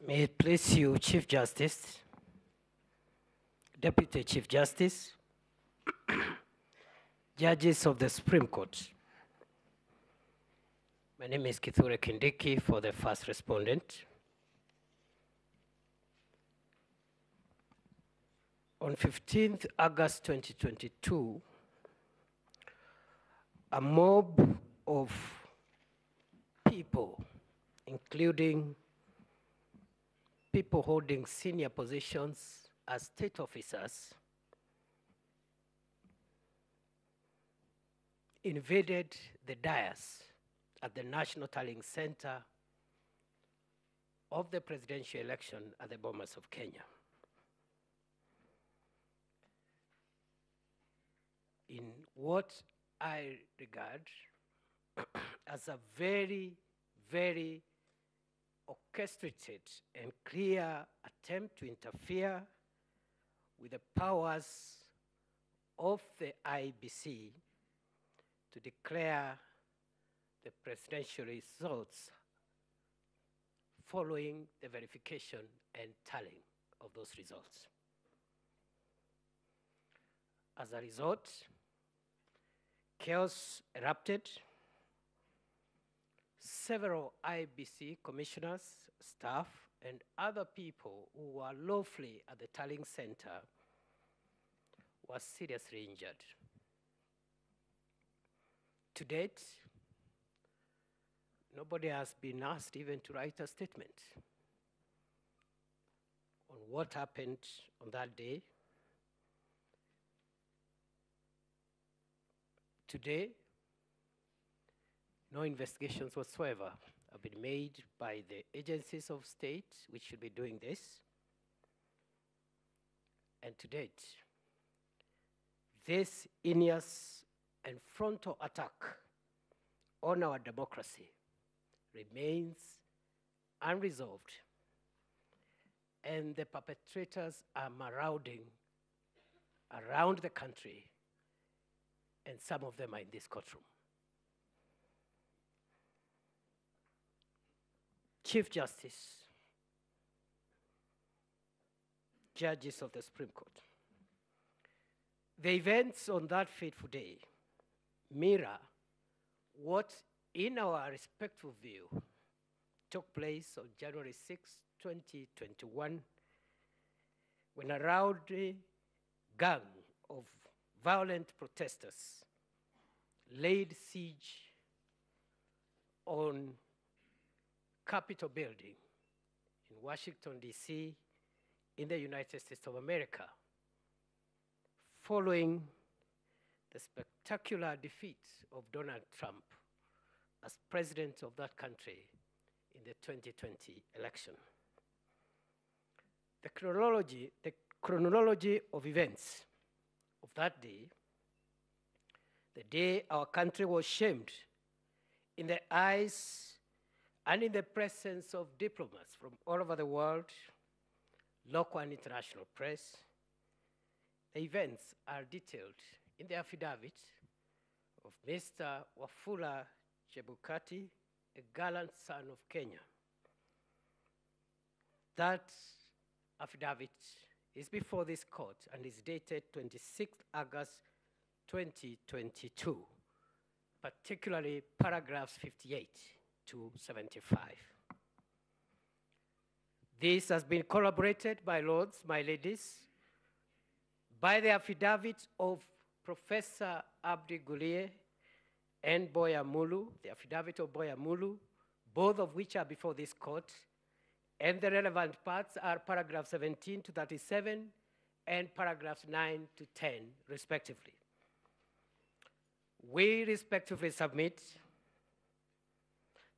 May it please you, Chief Justice, Deputy Chief Justice, judges of the Supreme Court. My name is Prof Kindiki for the first respondent. On 15th August 2022, a mob of people, including people holding senior positions as state officers, invaded the dais at the National Tallying Center of the presidential election at the Bomas of Kenya. In what I regard as a very, very orchestrated and clear attempt to interfere with the powers of the IBC to declare the presidential results following the verification and tallying of those results. As a result, chaos erupted. Several IBC commissioners, staff, and other people who were lawfully at the tallying center were seriously injured. To date, nobody has been asked even to write a statement on what happened on that day. Today, no investigations whatsoever have been made by the agencies of state which should be doing this. And to date, this heinous and frontal attack on our democracy remains unresolved, and the perpetrators are marauding around the country, and some of them are in this courtroom. Chief Justice, judges of the Supreme Court, the events on that fateful day mirror what, in our respectful view, took place on January 6, 2021, when a rowdy gang of violent protesters laid siege on Capitol building in Washington, D.C., in the United States of America, following the spectacular defeat of Donald Trump as president of that country in the 2020 election. The chronology of events of that day, the day our country was shamed in the eyes and in the presence of diplomats from all over the world, local and international press. The events are detailed in the affidavit of Mr. Wafula Chebukati, a gallant son of Kenya. That affidavit is before this court and is dated 26th August 2022, particularly paragraphs 58 to 75. This has been corroborated, my lords, my ladies, by the affidavit of Professor Abdi Gulie and Boya Mulu, the affidavit of Boya Mulu, both of which are before this court, and the relevant parts are paragraphs 17 to 37 and paragraphs 9 to 10, respectively. We respectively submit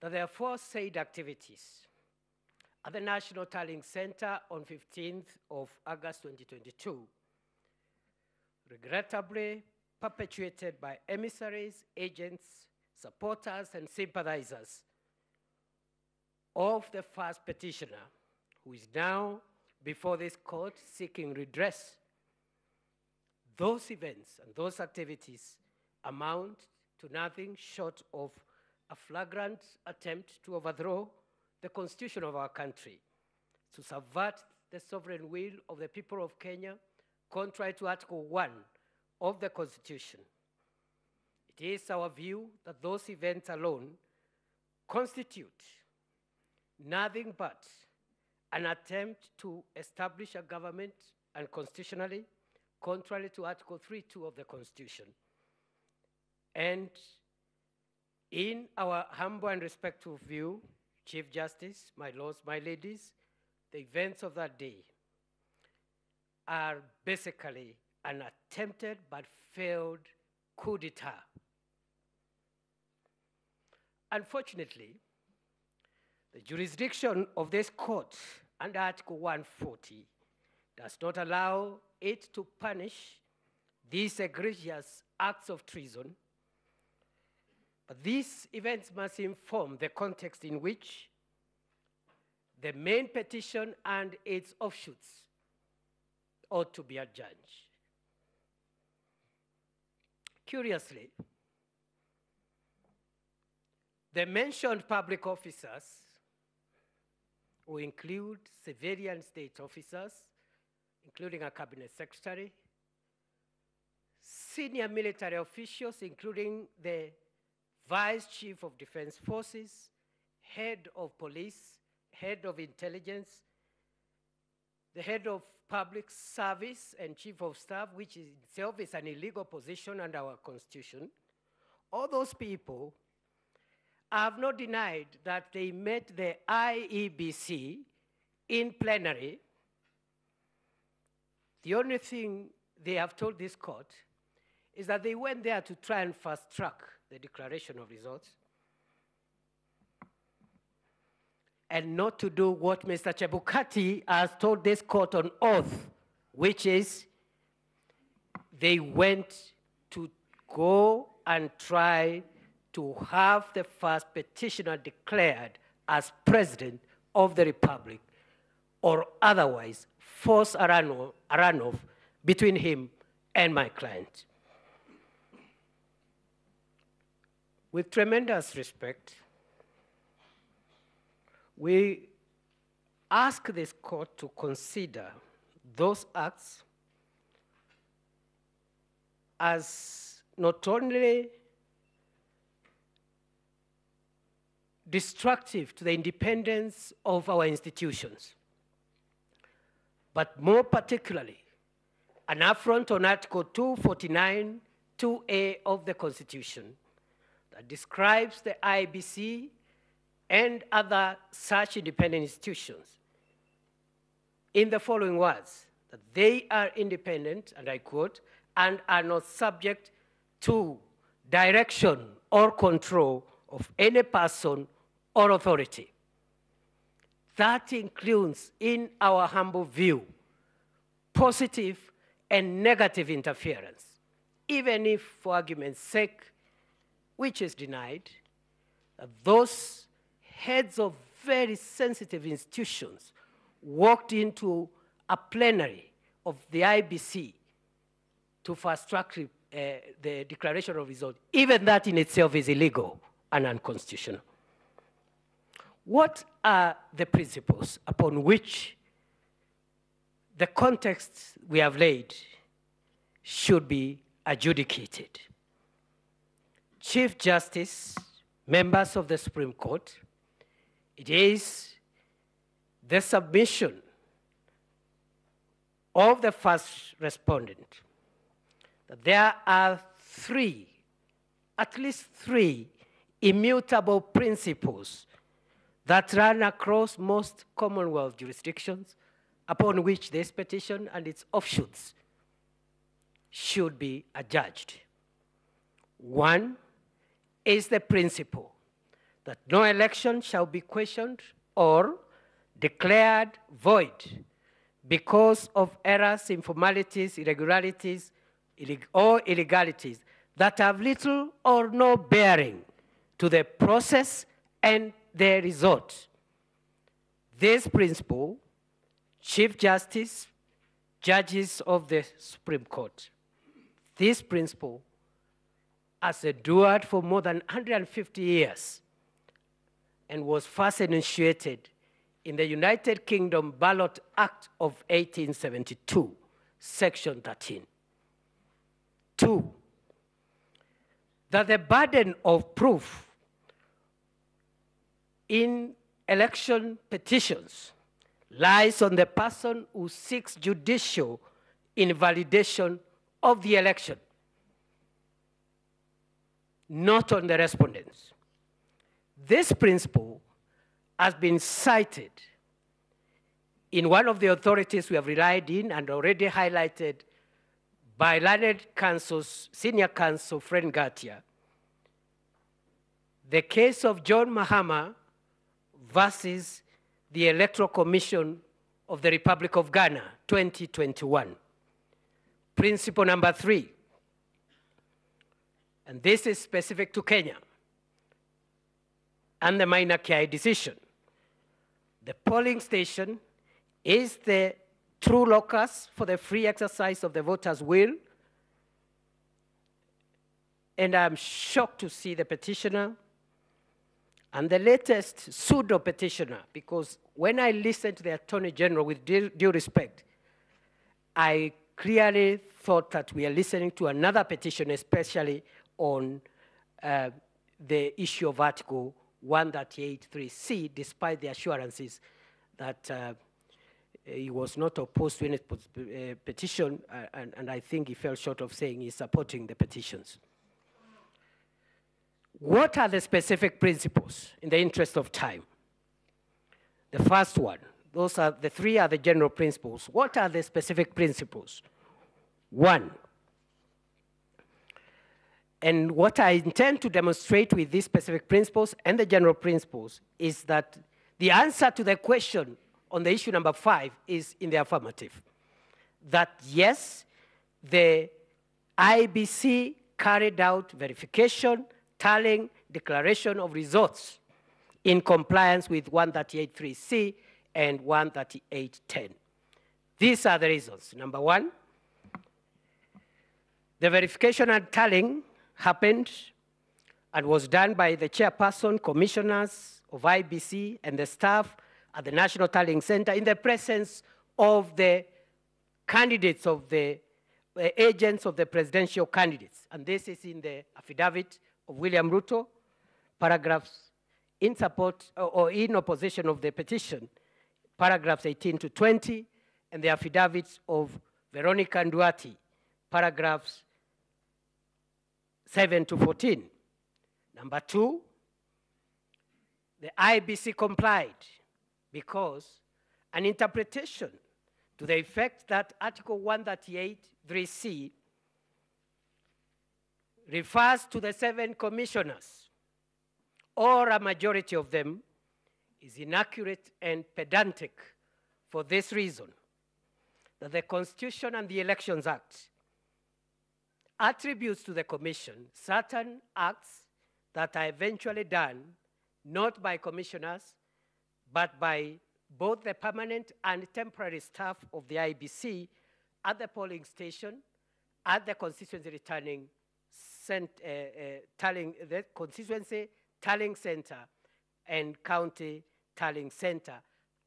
that the aforesaid activities at the National Tallying Center on 15th of August 2022, regrettably perpetuated by emissaries, agents, supporters, and sympathizers of the first petitioner, who is now before this court seeking redress. Those events and those activities amount to nothing short of a flagrant attempt to overthrow the constitution of our country to subvert the sovereign will of the people of Kenya, contrary to Article 1 of the Constitution. It is our view that those events alone constitute nothing but an attempt to establish a government unconstitutionally, contrary to Article 3.2 of the Constitution. And in our humble and respectful view, Chief Justice, my lords, my ladies, the events of that day are basically an attempted but failed coup d'etat. Unfortunately, the jurisdiction of this court under Article 140 does not allow it to punish these egregious acts of treason, but these events must inform the context in which the main petition and its offshoots ought to be adjudged. Curiously, the mentioned public officers, who include civilian state officers, including a cabinet secretary, senior military officials, including the Vice Chief of Defense Forces, head of police, head of intelligence, the head of public service and chief of staff, which in itself is an illegal position under our constitution. All those people have not denied that they met the IEBC in plenary. The only thing they have told this court is that they went there to try and fast-track the declaration of results and not to do what Mr. Chebukati has told this court on oath, which is they went to go and try to have the first petitioner declared as president of the Republic, or otherwise force a runoff between him and my client. With tremendous respect, we ask this court to consider those acts as not only destructive to the independence of our institutions, but more particularly an affront on Article 249, 2A of the Constitution that describes the IBC and other such independent institutions in the following words, that they are independent, and I quote, and are not subject to direction or control of any person or authority. That includes, in our humble view, positive and negative interference, even if, for argument's sake, which is denied, those heads of very sensitive institutions walked into a plenary of the IBC to fast-track the declaration of results. Even that in itself is illegal and unconstitutional. What are the principles upon which the context we have laid should be adjudicated? Chief Justice, members of the Supreme Court, it is the submission of the first respondent that there are at least three immutable principles that run across most Commonwealth jurisdictions upon which this petition and its offshoots should be adjudged. One is the principle that no election shall be questioned or declared void because of errors, informalities, irregularities, or illegalities that have little or no bearing to the process and the result. This principle, Chief Justice, judges of the Supreme Court, this principle has endured for more than 150 years and was first initiated in the United Kingdom Ballot Act of 1872, Section 13. 2, that the burden of proof in election petitions lies on the person who seeks judicial invalidation of the election, not on the respondents. This principle has been cited in one of the authorities we have relied in and already highlighted by learned counsel's, senior counsel Fred Ngatia, the case of John Mahama versus the Electoral Commission of the Republic of Ghana, 2021. Principle number 3, and this is specific to Kenya, and the minor KI decision. The polling station is the true locus for the free exercise of the voter's will. And I'm shocked to see the petitioner and the latest pseudo petitioner, because when I listened to the Attorney General with due respect, I clearly thought that we are listening to another petition, especially on the issue of Article 138.3c, despite the assurances that he was not opposed to any petition, and I think he fell short of saying he's supporting the petitions. What are the specific principles in the interest of time? The first one, those are the 3 are the general principles. What are the specific principles? 1, and what I intend to demonstrate with these specific principles and the general principles is that the answer to the question on the issue number 5 is in the affirmative. That yes, the IBC carried out verification, tallying, declaration of results in compliance with 138.3c and 138.10. These are the reasons. Number 1, the verification and tallying happened and was done by the chairperson, commissioners of IBC, and the staff at the National Tallying Center in the presence of the candidates of the agents of the presidential candidates. And this is in the affidavit of William Ruto, paragraphs in support or in opposition of the petition, paragraphs 18 to 20, and the affidavits of Veronica Nduati, paragraphs 7 to 14. Number 2, the IBC complied because an interpretation to the effect that Article 138.3c refers to the 7 commissioners, or a majority of them, is inaccurate and pedantic for this reason, that the Constitution and the Elections Act attributes to the Commission certain acts that are eventually done not by commissioners, but by both the permanent and temporary staff of the IBC at the polling station, at the constituency returning the constituency tallying center and county tallying center,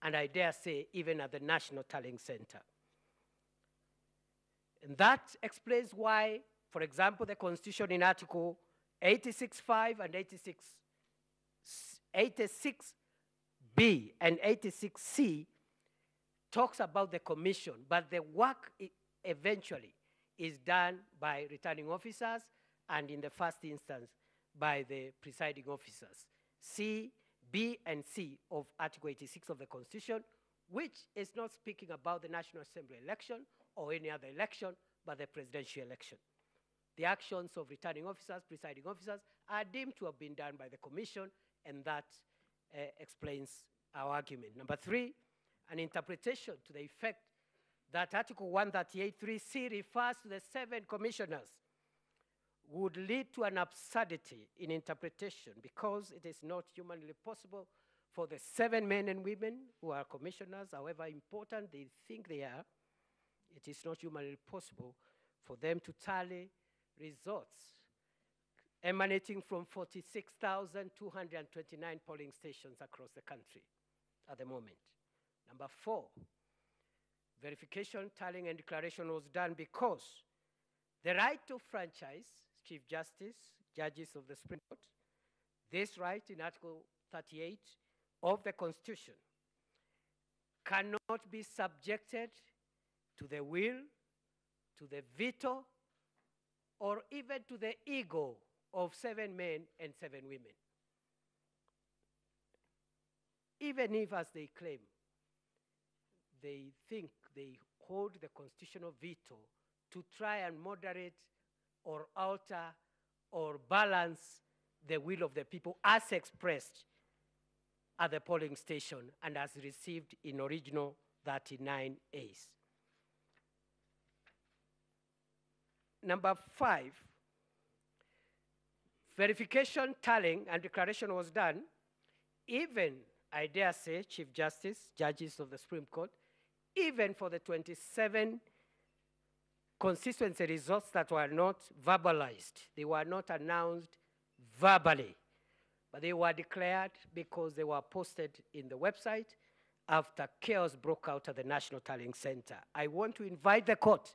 and I dare say even at the national tallying center. And that explains why, for example, the Constitution in Article 86.5 and 86B and 86C talks about the commission, but the work eventually is done by returning officers and in the first instance by the presiding officers. C, B, and C of Article 86 of the Constitution, which is not speaking about the National Assembly election or any other election, but the presidential election. The actions of returning officers, presiding officers, are deemed to have been done by the Commission, and that explains our argument. Number 3, an interpretation to the effect that Article 138.3c refers to the 7 commissioners would lead to an absurdity in interpretation, because it is not humanly possible for the 7 men and women who are commissioners, however important they think they are, it is not humanly possible for them to tally results emanating from 46,229 polling stations across the country. at the moment. Number 4, verification, tallying, and declaration was done because the right to franchise, Chief Justice, judges of the Supreme Court, this right in Article 38 of the Constitution cannot be subjected to the will, to the veto, or even to the ego of 7 men and 7 women. Even if, as they claim, they think they hold the constitutional veto to try and moderate or alter or balance the will of the people as expressed at the polling station and as received in original 39As. Number 5, verification, tallying, and declaration was done, even, I dare say, Chief Justice, judges of the Supreme Court, even for the 27 constituency results that were not verbalized. They were not announced verbally, but they were declared because they were posted in the website after chaos broke out at the National Tallying Center. I want to invite the court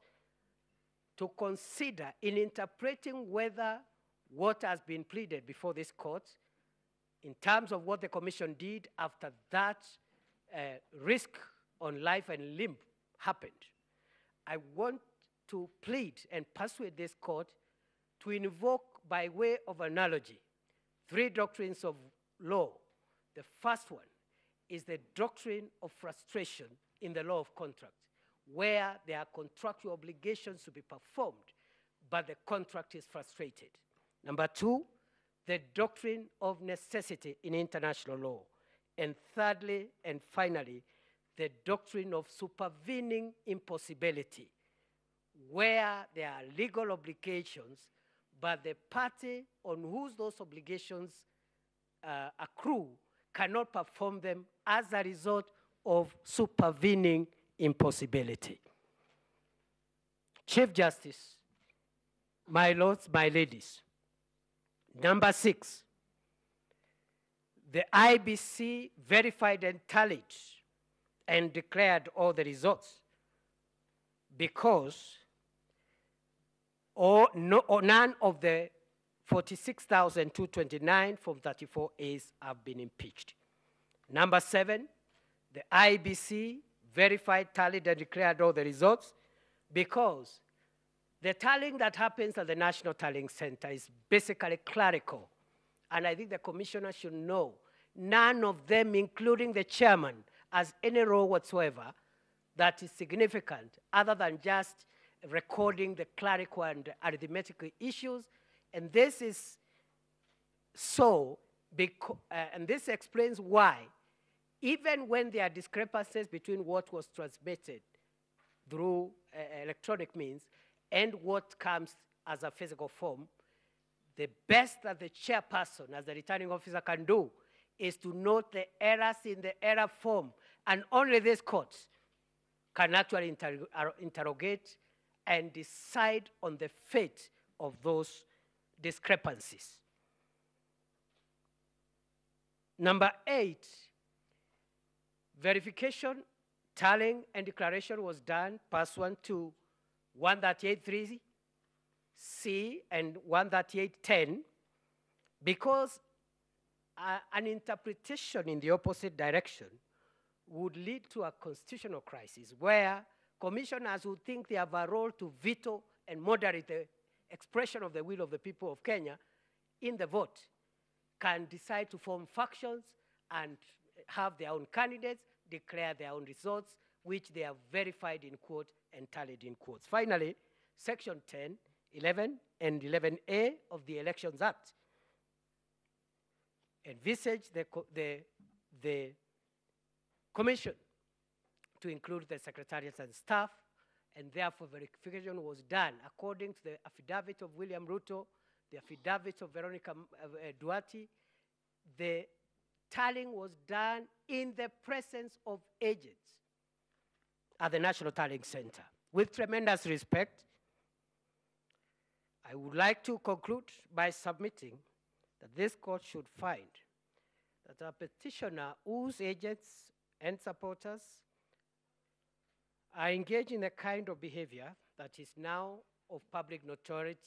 to consider in interpreting whether what has been pleaded before this court in terms of what the commission did after that risk on life and limb happened. I want to plead and persuade this court to invoke, by way of analogy, 3 doctrines of law. The first one is the doctrine of frustration in the law of contract, where there are contractual obligations to be performed, but the contract is frustrated. Number 2, the doctrine of necessity in international law. And thirdly and finally, the doctrine of supervening impossibility, where there are legal obligations, but the party on whose those obligations accrue cannot perform them as a result of supervening impossibility. Chief Justice, my lords, my ladies, number 6, the IBC verified and tallied and declared all the results because none of the 46,229 from 34As have been impeached. Number 7, the IBC verified, tallied, and declared all the results because the tallying that happens at the National Tallying Center is basically clerical. And I think the commissioner should know none of them, including the chairman, has any role whatsoever that is significant other than just recording the clerical and arithmetical issues. And this is so, and this explains why, even when there are discrepancies between what was transmitted through electronic means and what comes as a physical form, the best that the chairperson, as the returning officer, can do is to note the errors in the error form. And only this court can actually interrogate and decide on the fate of those discrepancies. Number 8, verification, tallying, and declaration was done pursuant to 138.3C and 138.10 because an interpretation in the opposite direction would lead to a constitutional crisis where commissioners would think they have a role to veto and moderate the expression of the will of the people of Kenya in the vote, can decide to form factions and have their own candidates, declare their own results, which they have verified in quote and tallied in quotes. Finally, Section 10, 11, and 11A of the Elections Act envisage the commission to include the secretariats and staff, and therefore verification was done according to the affidavit of William Ruto, the affidavit of Veronica Duarte. The tallying was done in the presence of agents at the National Tallying Center. With tremendous respect, I would like to conclude by submitting that this court should find that a petitioner whose agents and supporters are engaged in a kind of behavior that is now of public notoriety,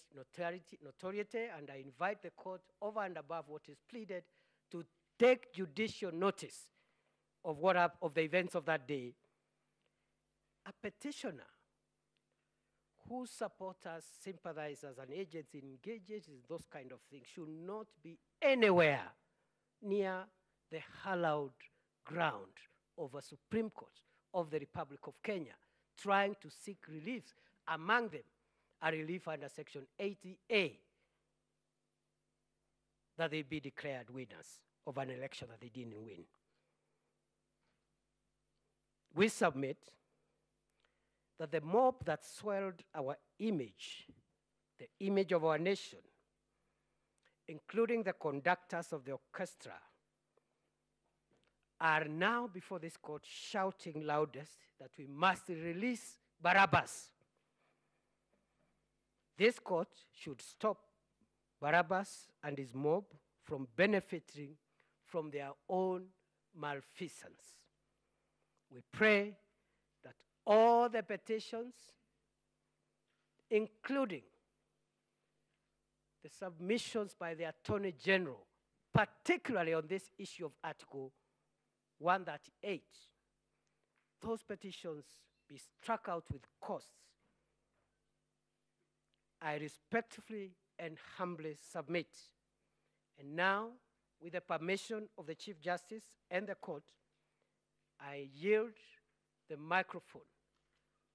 and I invite the court, over and above what is pleaded, to take judicial notice of of the events of that day. A petitioner whose supporters, sympathizers, and agents engaged in those kind of things should not be anywhere near the hallowed ground of a Supreme Court of the Republic of Kenya, trying to seek relief, among them a relief under Section 80A, that they be declared winners of an election that they didn't win. We submit that the mob that swelled our image, the image of our nation, including the conductors of the orchestra, are now before this court shouting loudest that we must release Barabbas. This court should stop Barabbas and his mob from benefiting from their own malfeasance. We pray that all the petitions, including the submissions by the Attorney General, particularly on this issue of Article 138, those petitions be struck out with costs. I respectfully and humbly submit. And now, with the permission of the Chief Justice and the court, I yield the microphone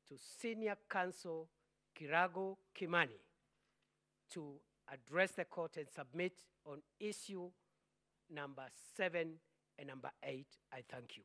to Senior Counsel Kirago Kimani to address the court and submit on issue number 7 and number 8. I thank you.